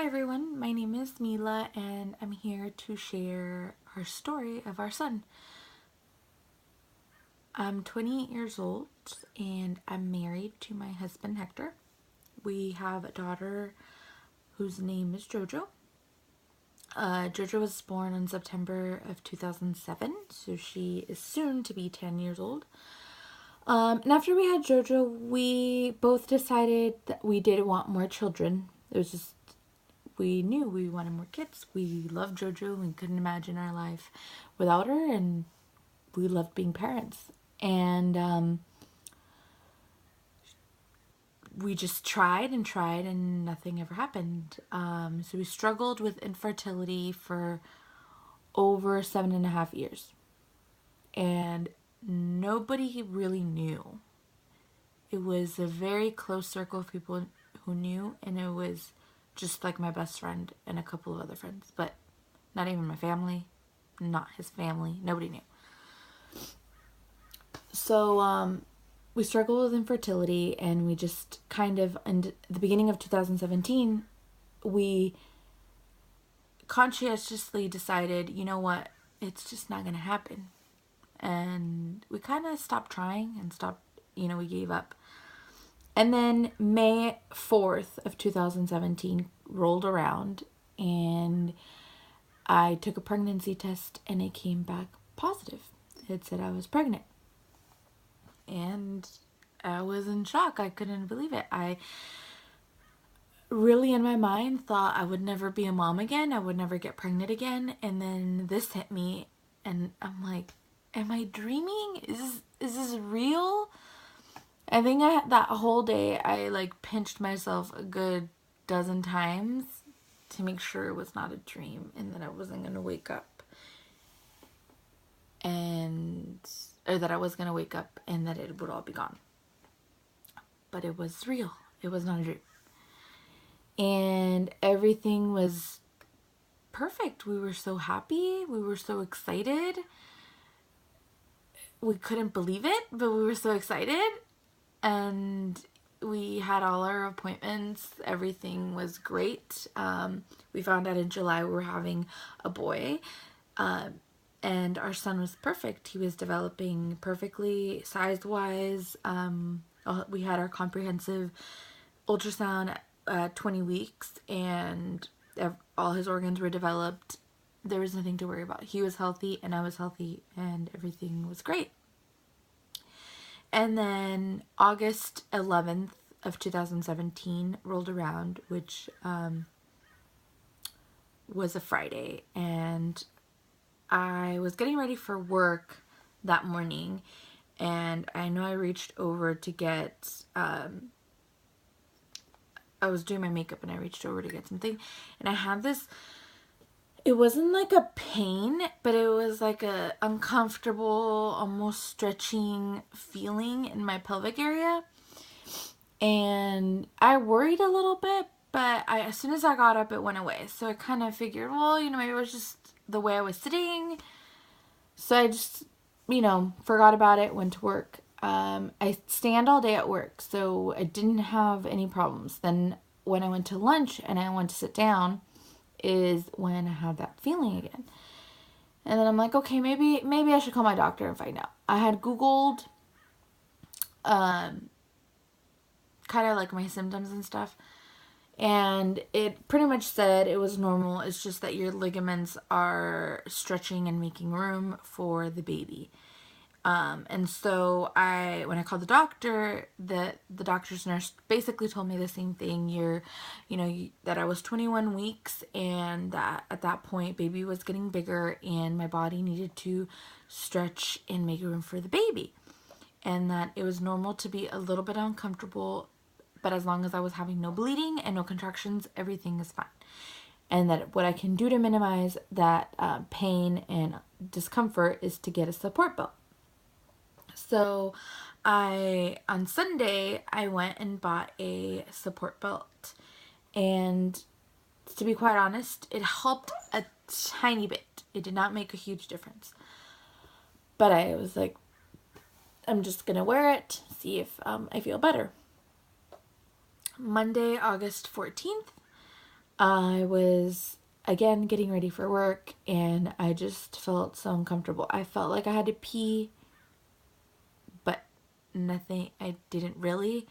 Hi everyone, my name is Mila and I'm here to share our story of our son. I'm 28 years old and I'm married to my husband Hector. We have a daughter whose name is Jojo. Jojo was born in September of 2007, so she is soon to be 10 years old. And after we had Jojo, we both decided that we did want more children. It was just, we knew we wanted more kids. We loved Jojo and couldn't imagine our life without her, and we loved being parents. And we just tried and nothing ever happened. So we struggled with infertility for over 7.5 years. And nobody really knew. It was a very close circle of people who knew, and it was just like my best friend and a couple of other friends, but not even my family, not his family, nobody knew. So we struggled with infertility, and we just kind of, in the beginning of 2017, we conscientiously decided, you know what, it's just not going to happen. And we kind of stopped trying and we gave up. And then May 4th of 2017 rolled around, and I took a pregnancy test and it came back positive. It said I was pregnant. And I was in shock. I couldn't believe it. I really, in my mind, thought I would never be a mom again. I would never get pregnant again. And then this hit me, and I'm like, am I dreaming? Is this real? I think that whole day I pinched myself a good dozen times to make sure it was not a dream and that I wasn't going to wake up. Or that I was going to wake up and that it would all be gone. But it was real. It was not a dream. And everything was perfect. We were so happy. We were so excited. We couldn't believe it, but we were so excited. And we had all our appointments. Everything was great. We found out in July we were having a boy. And our son was perfect. He was developing perfectly size-wise. We had our comprehensive ultrasound at 20 weeks, and all his organs were developed. There was nothing to worry about. He was healthy, and I was healthy, and everything was great. And then August 11th of 2017 rolled around, which was a Friday, and I was getting ready for work that morning, and I know I reached over to get, I was doing my makeup and I reached over to get something, and I had this, it wasn't like a pain, but it was like a uncomfortable, almost stretching feeling in my pelvic area. And I worried a little bit, but as soon as I got up, it went away. So I kind of figured, well, maybe it was just the way I was sitting. So I just, forgot about it, went to work. I stand all day at work, so I didn't have any problems. Then when I went to lunch and I went to sit down is when I had that feeling again. And then I'm like, okay, maybe I should call my doctor and find out. I had Googled kind of like my symptoms and stuff, and it pretty much said it was normal. It's just that your ligaments are stretching and making room for the baby. And so when I called the doctor, the doctor's nurse basically told me the same thing. That I was 21 weeks and that at that point baby was getting bigger and my body needed to stretch and make room for the baby. And that it was normal to be a little bit uncomfortable, but as long as I was having no bleeding and no contractions, everything is fine. And that what I can do to minimize that pain and discomfort is to get a support belt. So on Sunday, I went and bought a support belt. And to be quite honest, it helped a tiny bit. It did not make a huge difference. But I was like, I'm just going to wear it, see if I feel better. Monday, August 14th, I was again getting ready for work, and I just felt so uncomfortable. I felt like I had to pee, but nothing, I didn't really.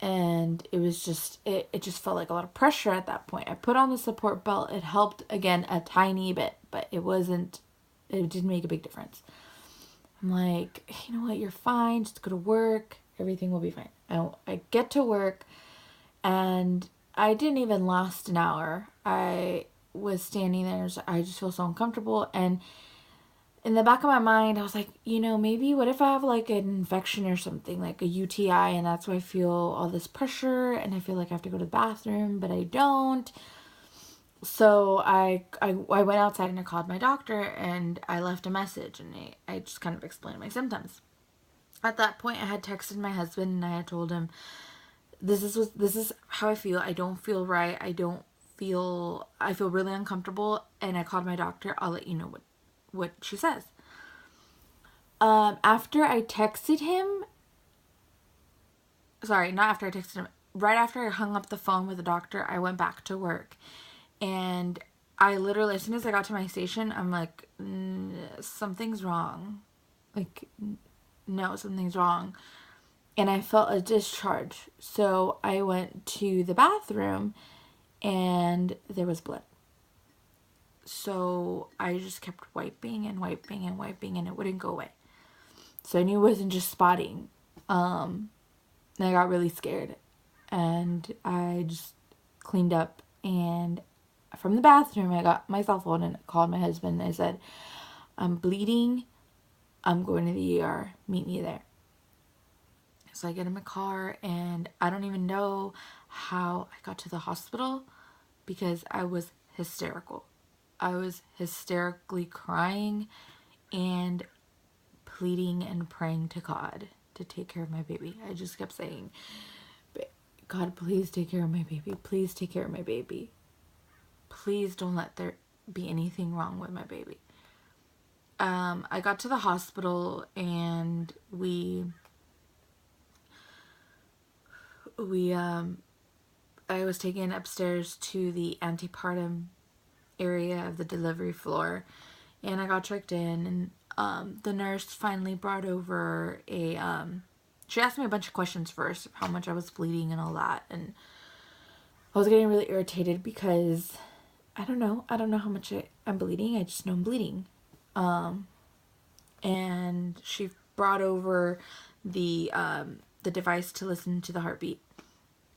And it was just, it just felt like a lot of pressure at that point. I put on the support belt. It helped again a tiny bit, but it didn't make a big difference. I'm like, you know what, you're fine. Just go to work. Everything will be fine. I get to work, and I didn't even last an hour. I was standing there. So I just feel so uncomfortable. And in the back of my mind, I was like, maybe what if I have like an infection or something, like a UTI, and that's why I feel all this pressure and I feel like I have to go to the bathroom, but I don't. So I went outside and I called my doctor and I left a message, and I just kind of explained my symptoms. At that point, I had texted my husband and I had told him, this is how I feel. I don't feel right. I feel really uncomfortable, and I called my doctor. I'll let you know what she says. After I texted him, sorry, not after I texted him, right after I hung up the phone with the doctor, I went back to work. And I literally, as soon as I got to my station, I'm like, something's wrong. Like, no, something's wrong. And I felt a discharge. So I went to the bathroom and there was blood. So I just kept wiping and wiping and wiping, and it wouldn't go away. So I knew it wasn't just spotting. And I got really scared. And I just cleaned up. And from the bathroom, I got my cell phone and called my husband. And I said, I'm bleeding. I'm going to the ER. Meet me there. So I get in my car, and I don't even know how I got to the hospital because I was hysterical. I was hysterically crying and pleading and praying to God to take care of my baby. I just kept saying, God, please take care of my baby. Please take care of my baby. Please don't let there be anything wrong with my baby. I got to the hospital, and I was taken upstairs to the antepartum area of the delivery floor, and I got checked in, and the nurse finally brought over she asked me a bunch of questions first, how much I was bleeding and all that, and I was getting really irritated because I don't know how much I'm bleeding. I just know I'm bleeding. And she brought over the device to listen to the heartbeat,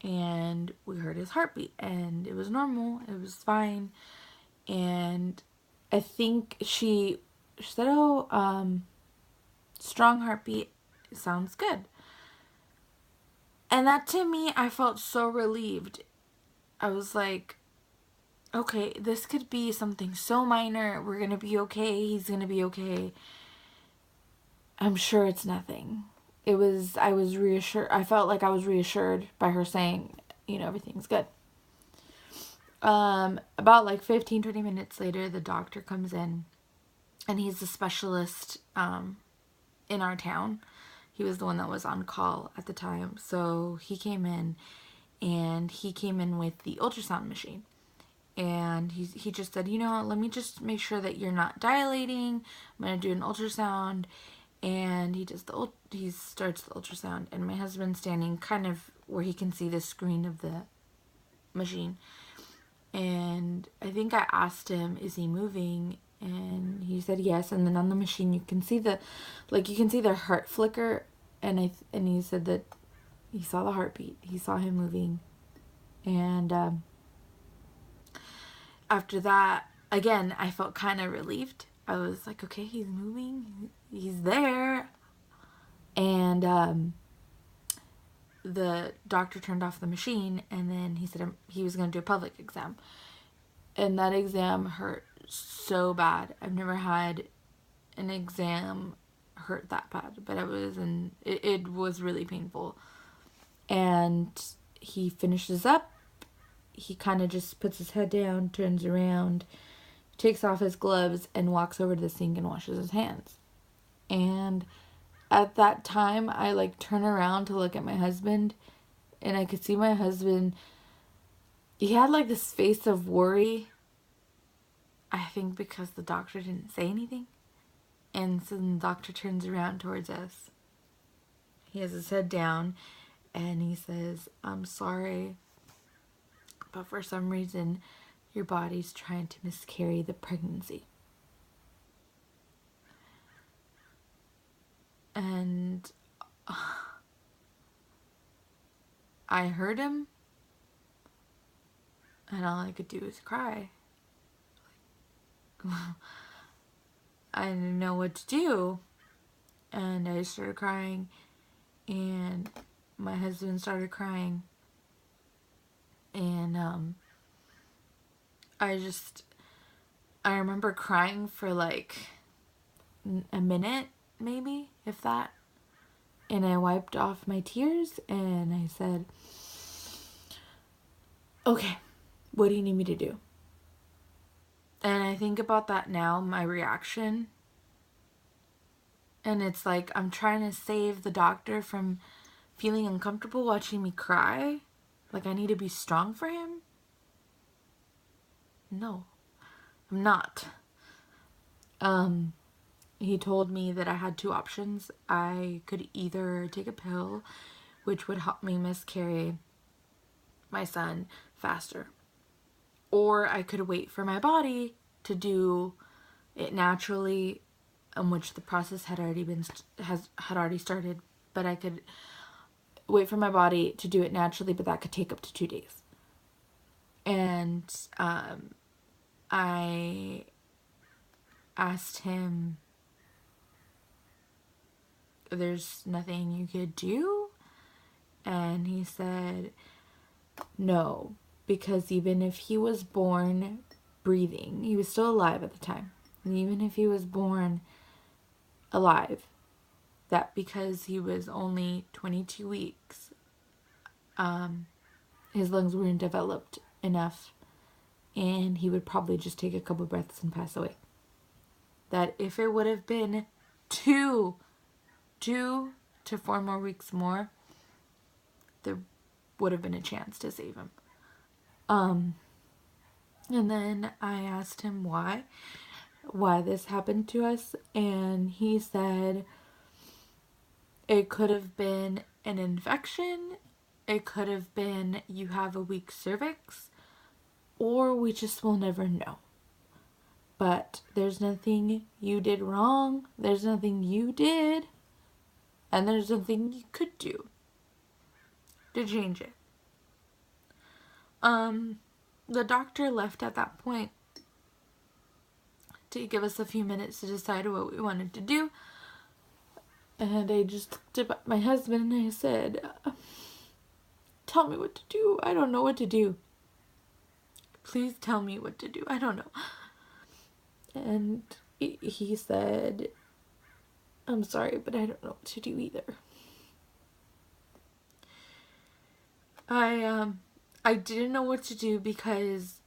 and we heard his heartbeat, and it was normal. It was fine. And I think she said, "Oh, strong heartbeat sounds good." And that, to me, I felt so relieved. I was like, okay, this could be something so minor. We're gonna be okay. He's gonna be okay. I'm sure it's nothing. I was reassured. I felt like I was reassured by her saying, everything's good. About like 15-20 minutes later, the doctor comes in, and he's the specialist in our town. He was the one that was on call at the time. So he came in, and he came in with the ultrasound machine. And he just said, let me just make sure that you're not dilating. I'm going to do an ultrasound. And he starts the ultrasound, and my husband's standing kind of where he can see the screen of the machine. And I think I asked him, is he moving? And he said yes. And then on the machine, you can see the heart flicker. And he said that he saw the heartbeat. He saw him moving. And after that, again, I felt kind of relieved. I was like, okay, he's moving. He's there. And the doctor turned off the machine, and then he said he was going to do a pelvic exam. And that exam hurt so bad. I've never had an exam hurt that bad, but it was really painful. And he finishes up. He kind of just puts his head down, turns around, takes off his gloves, and walks over to the sink and washes his hands. And at that time, I turn around to look at my husband, and I could see my husband. he had like this face of worry. I think because the doctor didn't say anything. And so the doctor turns around towards us. He has his head down and he says, "I'm sorry, but for some reason your body's trying to miscarry the pregnancy." And I heard him, and all I could do was cry. I didn't know what to do, and I started crying, and my husband started crying, and I remember crying for like a minute, maybe, if that. And I wiped off my tears and I said, "Okay, what do you need me to do?" And I think about that now, my reaction. And it's like I'm trying to save the doctor from feeling uncomfortable watching me cry. Like I need to be strong for him. No, I'm not. He told me that I had two options. I could either take a pill, which would help me miscarry my son faster, or I could wait for my body to do it naturally, in which the process had already started. But I could wait for my body to do it naturally, but that could take up to 2 days. And I asked him, "There's nothing you could do?" And he said, "No, because even if he was born breathing, he was still alive at the time, and even if he was born alive, that because he was only 22 weeks, his lungs weren't developed enough, and he would probably just take a couple breaths and pass away. That if it would have been 2 to 4 more weeks more, there would have been a chance to save him." And then I asked him why this happened to us, and he said it could have been an infection, it could have been you have a weak cervix, or we just will never know. But there's nothing you did wrong, there's nothing you did, and there's nothing you could do to change it. The doctor left at that point to give us a few minutes to decide what we wanted to do. And I just looked at my husband and I said, "Tell me what to do. I don't know what to do. Please tell me what to do. I don't know." And he said, "I'm sorry, but I don't know what to do either." I didn't know what to do because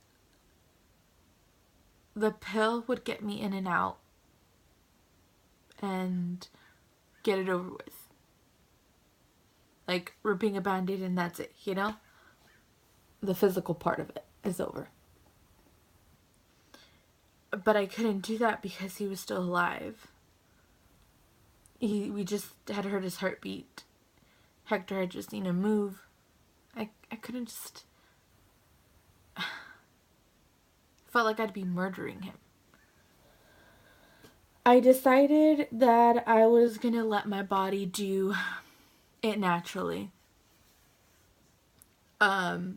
the pill would get me in and out and get it over with. Like ripping a band-aid and that's it, you know? The physical part of it is over. But I couldn't do that because he was still alive. We just had heard his heartbeat. Hector had just seen him move. I couldn't just... felt like I'd be murdering him. I decided that I was gonna let my body do it naturally. But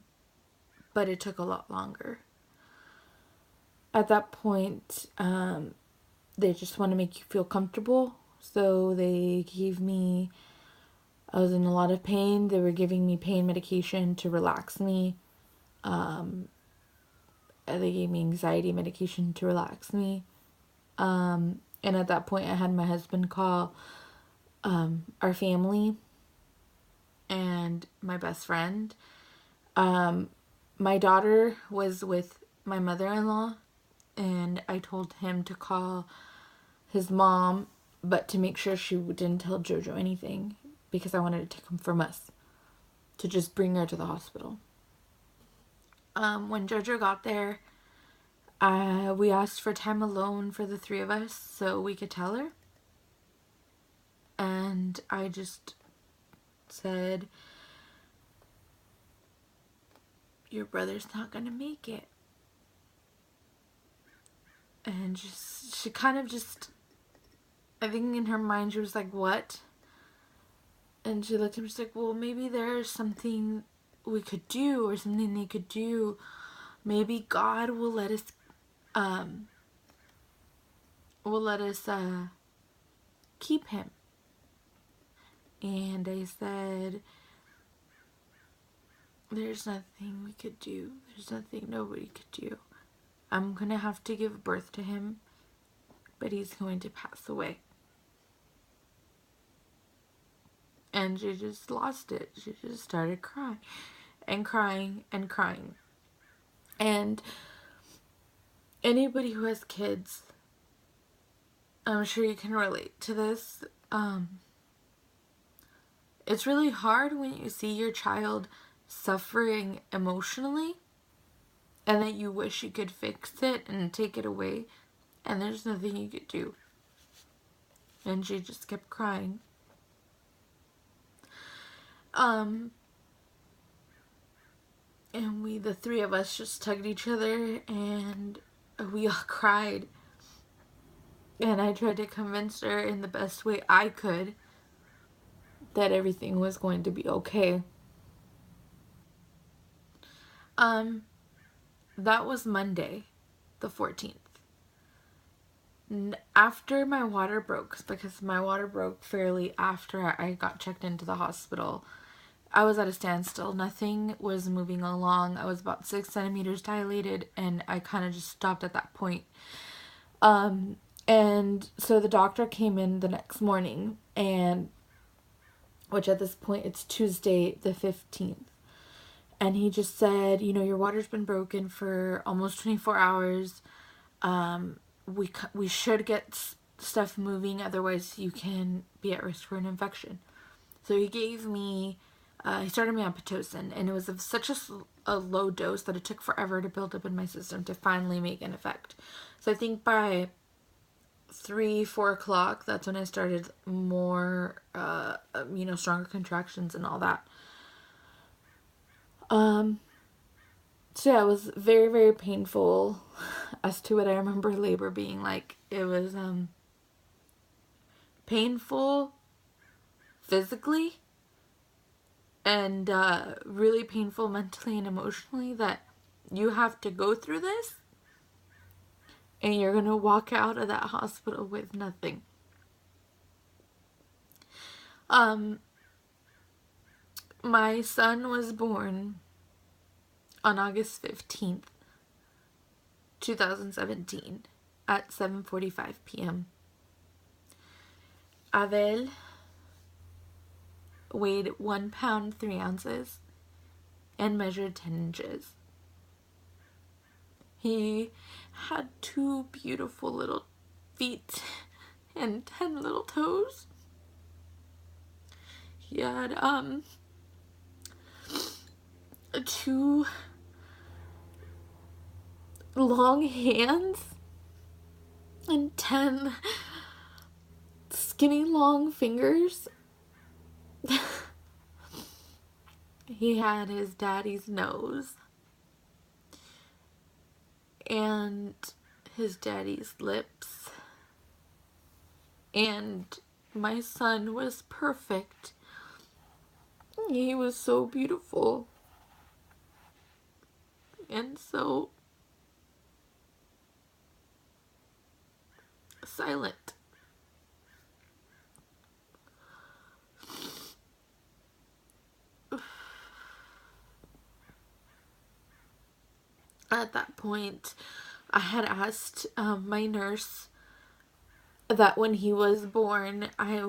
it took a lot longer. At that point, they just want to make you feel comfortable. So they gave me... I was in a lot of pain. They were giving me pain medication to relax me. They gave me anxiety medication to relax me. And at that point, I had my husband call our family and my best friend. My daughter was with my mother-in-law, and I told him to call his mom, but to make sure she didn't tell Jojo anything, because I wanted to take him from us, to just bring her to the hospital. When Jojo got there, we asked for time alone for the three of us so we could tell her. And I just said, your brother's not gonna make it. And she kind of just, I think in her mind she was like, what? And she looked at me, she's like, well, maybe there's something we could do, or something they could do. Maybe God will let us keep him. And I said, there's nothing we could do. There's nothing nobody could do. I'm gonna have to give birth to him, but he's going to pass away. And she just lost it. She just started crying and crying and crying. And anybody who has kids, I'm sure you can relate to this. It's really hard when you see your child suffering emotionally and that you wish you could fix it and take it away, and there's nothing you could do. And she just kept crying. And the three of us just tugged each other and we all cried. And I tried to convince her in the best way I could that everything was going to be okay. That was Monday, the 14th. After my water broke, because my water broke fairly after I got checked into the hospital, I was at a standstill. Nothing was moving along. I was about 6 centimeters dilated, and I kind of just stopped at that point. And so the doctor came in the next morning, and which at this point it's Tuesday the 15th. And he just said, you know, your water's been broken for almost 24 hours. We should get stuff moving, otherwise you can be at risk for an infection. So he gave me, he started me on Pitocin, and it was of such a low dose that it took forever to build up in my system to finally make an effect. So I think by 3-4 o'clock, that's when I started more, stronger contractions and all that. So yeah, it was very, very painful as to what I remember labor being like. It was, painful physically and, really painful mentally and emotionally that you have to go through this and you're gonna walk out of that hospital with nothing. My son was born on August 15th, 2017 at 7:45 p.m. Abel weighed 1 pound 3 ounces and measured 10 inches. He had 2 beautiful little feet and 10 little toes. He had 2 long hands and 10 skinny long fingers. He had his daddy's nose and his daddy's lips, and my son was perfect. He was so beautiful and so silent. At that point, I had asked my nurse that when he was born, I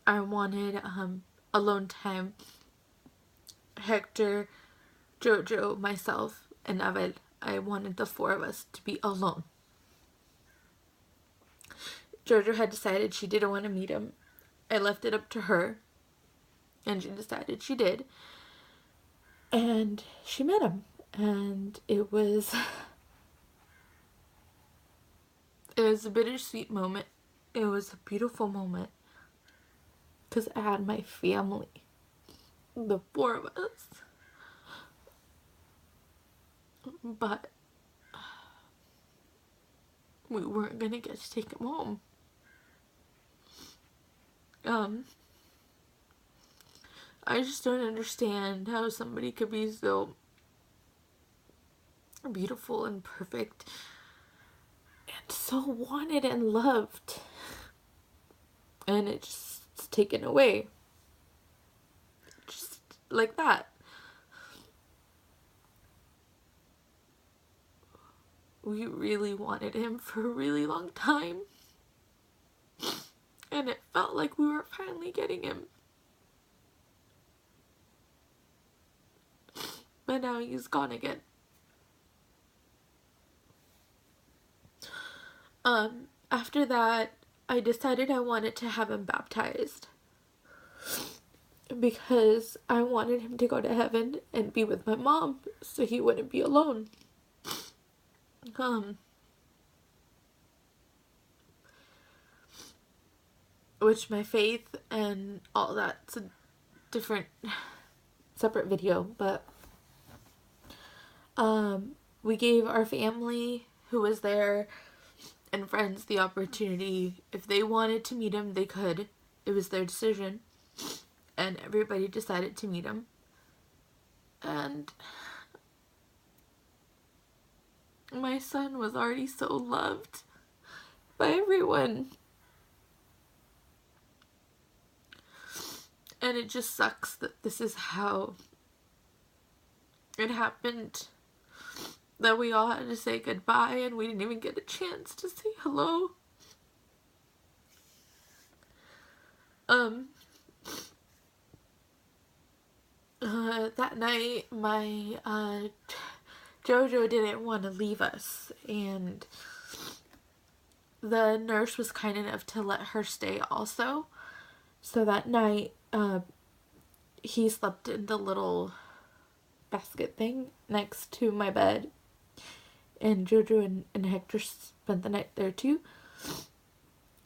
wanted alone time. Hector, Jojo, myself, and Abel. I wanted the 4 of us to be alone. Jojo had decided she didn't want to meet him. I left it up to her, and she decided she did. And she met him, and it was a bittersweet moment. It was a beautiful moment because I had my family, the four of us, but we weren't gonna get to take him home. I just don't understand how somebody could be so beautiful and perfect and so wanted and loved, and it's taken away just like that. We really wanted him for a really long time, and it felt like we were finally getting him. But now he's gone again. After that, I decided I wanted to have him baptized because I wanted him to go to heaven and be with my mom so he wouldn't be alone. Which my faith and all that's a different separate video, but we gave our family who was there and friends the opportunity. If they wanted to meet him, they could. It was their decision, and everybody decided to meet him. And my son was already so loved by everyone, and it just sucks that this is how it happened, that we all had to say goodbye and we didn't even get a chance to say hello. That night, my Jojo didn't want to leave us, and the nurse was kind enough to let her stay also. So that night, he slept in the little basket thing next to my bed, and Jojo and Hector spent the night there too,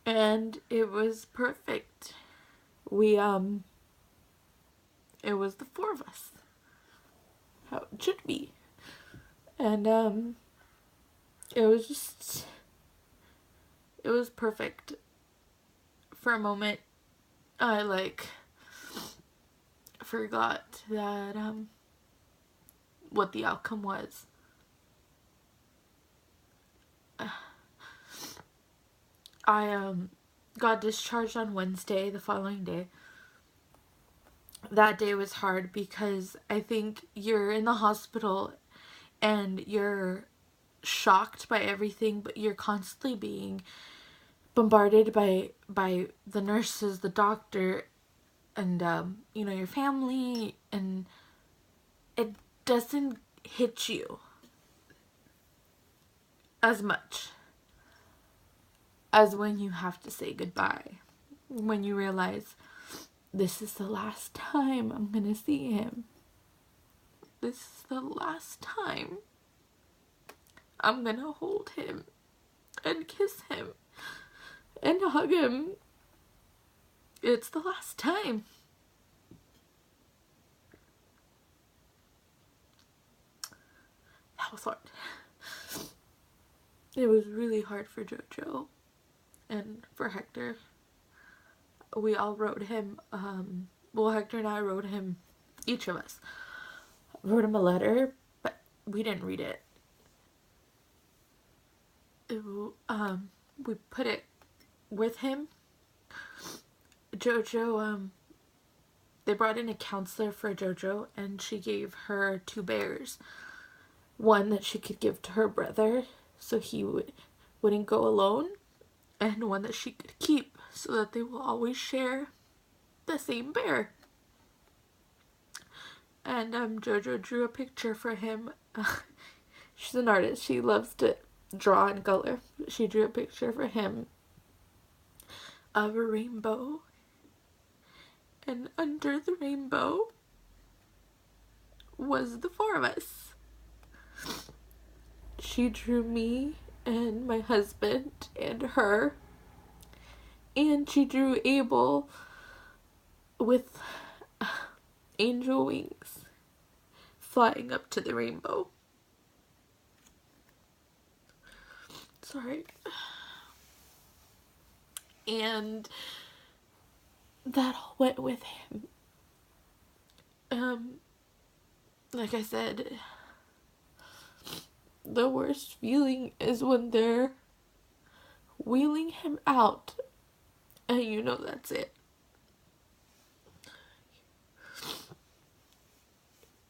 and it was perfect. It was the four of us, how it should be, and it was perfect. For a moment, I forgot that what the outcome was. I got discharged on Wednesday, the following day. That day was hard because I think you're in the hospital and you're shocked by everything, but you're constantly being bombarded by the nurses, the doctor, and your family, and it doesn't hit you as much as when you have to say goodbye, when you realize this is the last time I'm gonna see him. This is the last time I'm gonna hold him and kiss him and hug him. It's the last time. That was hard. It was really hard for Jojo and for Hector. We all wrote him, Hector and I wrote him, each of us wrote him a letter, but we didn't read it. We put it with him. Jojo, they brought in a counselor for Jojo, and she gave her 2 bears. One that she could give to her brother so he wouldn't go alone, and one that she could keep so that they will always share the same bear. And Jojo drew a picture for him. She's an artist. She loves to draw and color. She drew a picture for him of a rainbow, and under the rainbow was the four of us. She drew me and my husband and her, and she drew Abel with angel wings flying up to the rainbow. Sorry. And that all went with him. Like I said, the worst feeling is when they're wheeling him out and you know that's it.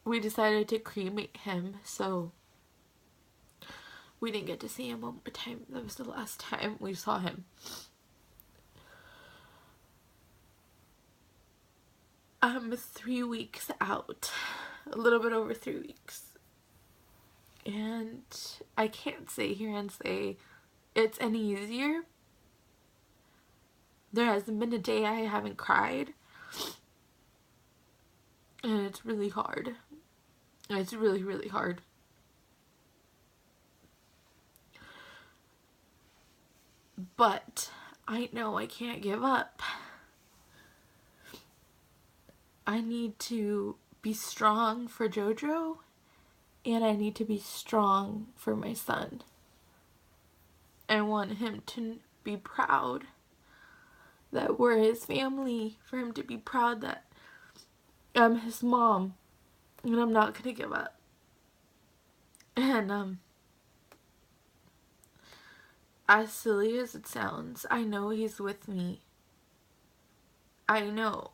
We decided to cremate him, so we didn't get to see him one more time. That was the last time we saw him. I'm 3 weeks out. A little bit over 3 weeks. And I can't sit here and say it's any easier. There hasn't been a day I haven't cried. And it's really hard. It's really, really hard. But I know I can't give up. I need to be strong for Jojo, and I need to be strong for my son. I want him to be proud that we're his family, for him to be proud that I'm his mom, and I'm not gonna give up. And as silly as it sounds, I know he's with me. I know.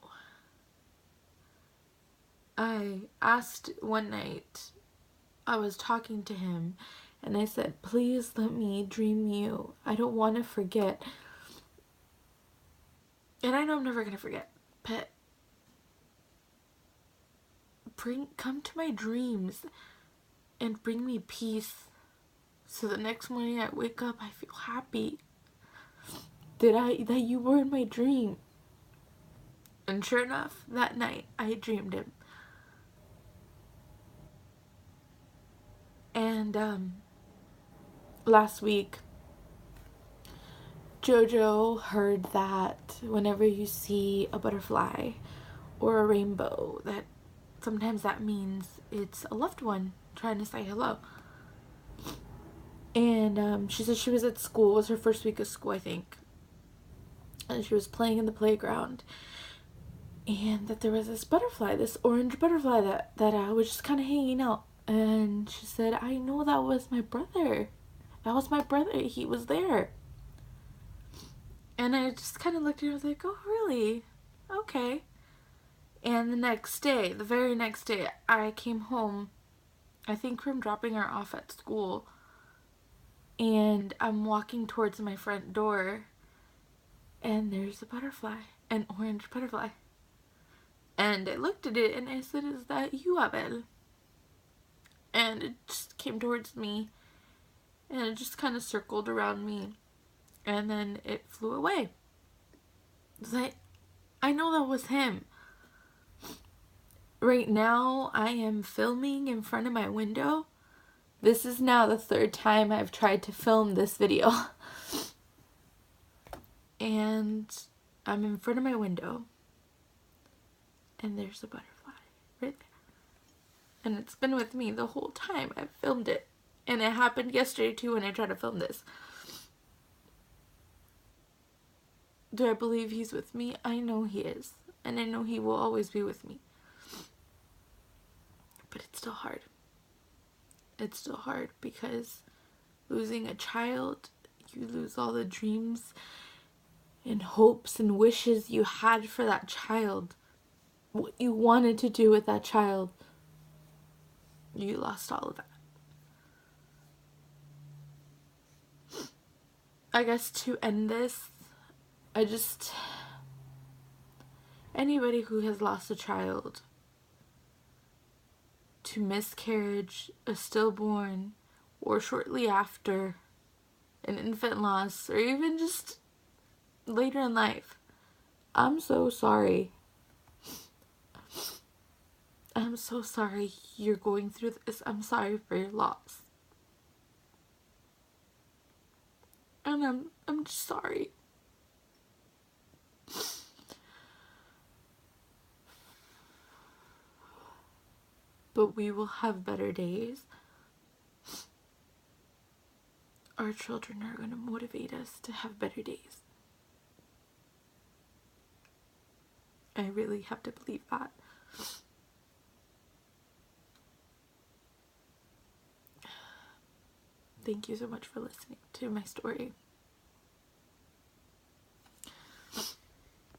I asked one night, I was talking to him, and I said, please let me dream you. I don't want to forget. And I know I'm never going to forget, but come to my dreams and bring me peace. So the next morning I wake up, I feel happy that you were in my dream. And sure enough, that night I dreamed him. And last week, Jojo heard that whenever you see a butterfly or a rainbow, that sometimes that means it's a loved one trying to say hello. And she said she was at school. It was her first week of school, I think. And she was playing in the playground. And that there was this butterfly, this orange butterfly that was just kind of hanging out. And she said, I know that was my brother. That was my brother. He was there. And I just kind of looked at her and was like, oh, really? Okay. And the very next day, I came home, I think from dropping her off at school. And I'm walking towards my front door. And there's a butterfly, an orange butterfly. And I looked at it and I said, is that you, Abel? And it just came towards me, and it just kind of circled around me, and then it flew away. It's like, I know that was him. Right now, I am filming in front of my window. This is now the 3rd time I've tried to film this video. And I'm in front of my window, and there's a butterfly right there. And it's been with me the whole time I've filmed it. And it happened yesterday too when I tried to film this. Do I believe he's with me? I know he is. And I know he will always be with me. But it's still hard. It's still hard because losing a child, you lose all the dreams and hopes and wishes you had for that child. What you wanted to do with that child. You lost all of that. I guess to end this, anybody who has lost a child to miscarriage, a stillborn, or shortly after, an infant loss, or even just later in life, I'm so sorry. I'm so sorry you're going through this. I'm sorry for your loss. And I'm just sorry. But we will have better days. Our children are going to motivate us to have better days. I really have to believe that. Thank you so much for listening to my story.